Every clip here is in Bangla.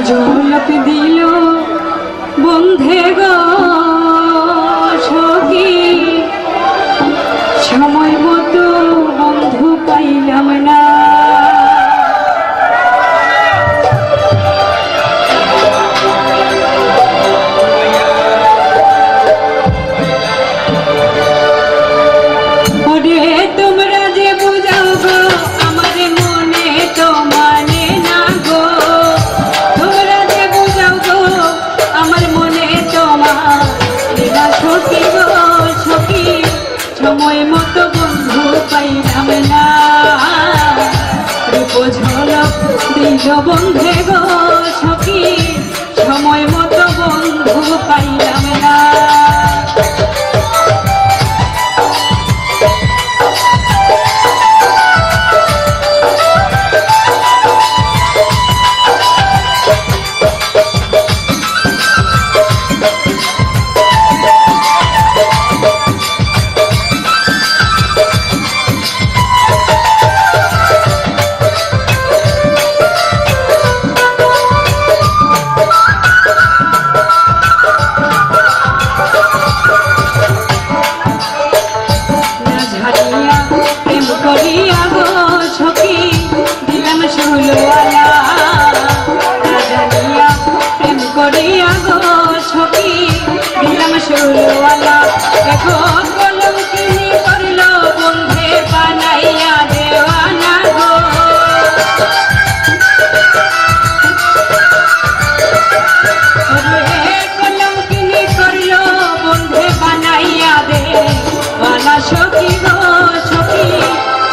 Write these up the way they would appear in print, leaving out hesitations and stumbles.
ঝলক দিল বন্ধে গো সখী, সময় মতো বন্ধু পাইলাম না। তোমরা যে বুঝাও গো আমার মনে তো মানে না গো, তোমরা যে বুঝাও গো আমার মনে তো মানে না সখী গো সখী, সময় মতো বন্ধু পাইলাম না। রূপ ঝলক দিল বন্ধে গো সখী, সময় মতো বন্ধু পাইলাম না।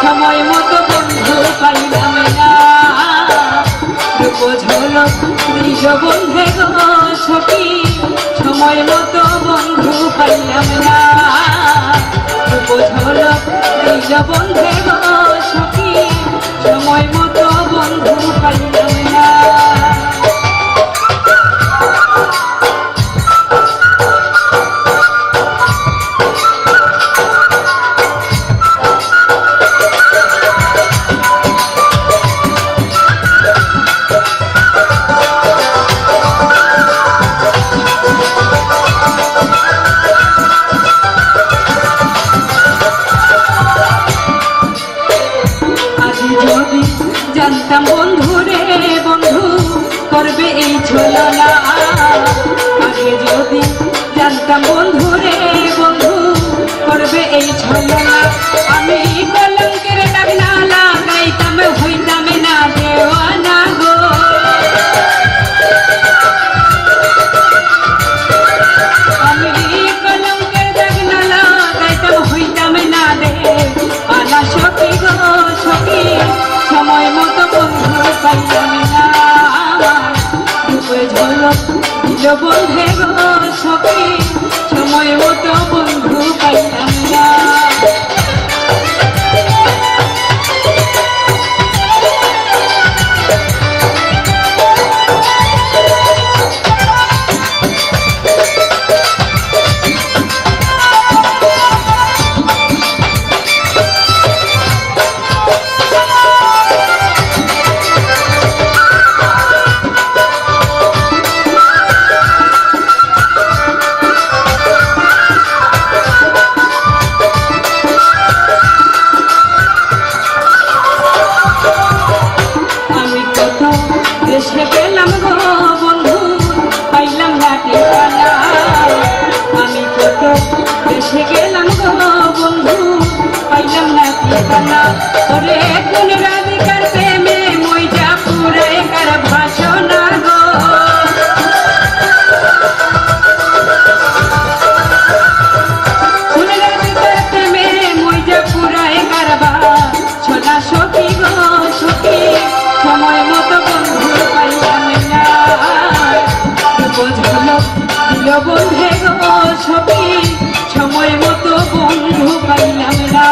সময় মতো বন্ধু পাইলাম না। রূপ ঝলক দিল বন্ধে গো সখী, সময় মতো বন্ধু পাইলাম না। রূপ ঝলক দিল বন্ধে গো সখী, সময় মতো বন্ধু পাইলাম না। জানতাম বন্ধু রে বন্ধু করবে এই ছলনা, আগে যদি জানতাম বন্ধু রে বন্ধু করবে এই ছলনা, আমি কলঙ্কের দাগ না লাগাইতাম হইতাম না দেওয়ানা গো। আমি কলঙ্কের দাগ না লাগাইতাম হইতাম না দেওয়ানা সখী গো সখী, সময় মতো বন্ধু পাইলাম না। রূপে ঝলক দিল বন্ধে গো সখী, সময় মতো বন্ধু পাইলাম না। দেশে গেলাম গো বন্ধু পাইলাম না ঠিকানা, আমি কত দেশে গেলাম গো বন্ধু পাইলাম না ঠিকানা। ওরে কোন রাধিকার প্রেমে মইটা পুরায় কার ভাষণা গো, কোন রাধিকার প্রেমে মইটা পুরায় কার ভাষণা সখী গো সখী, সময় মতো বন্ধু পাইলাম না। রূপ ঝলক দিল বন্ধে গো সখী, সময় মতো বন্ধু পাইলাম না।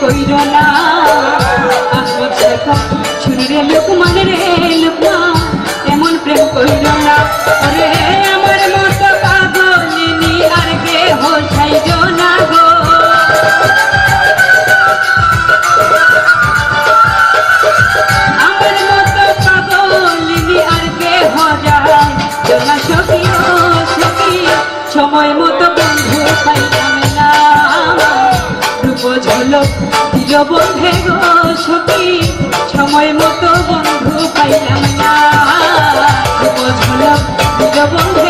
কইর না আসমত শেখা শুনরে লোকমান রে লোকমান এমন প্রেম কইর না ওরে আমার মতো পাগলিনী আর কে হোসাইজ না গো আমার মতো পাগলিনী আর কে হজায় জোনা সখী ও সখী সময় মতো বন্ধু পাইলাম না রূপ ঝলক দিল বন্ধে গো সখী সময় মতো বন্ধু পাইলাম না রূপ ঝলক দিল বন্ধে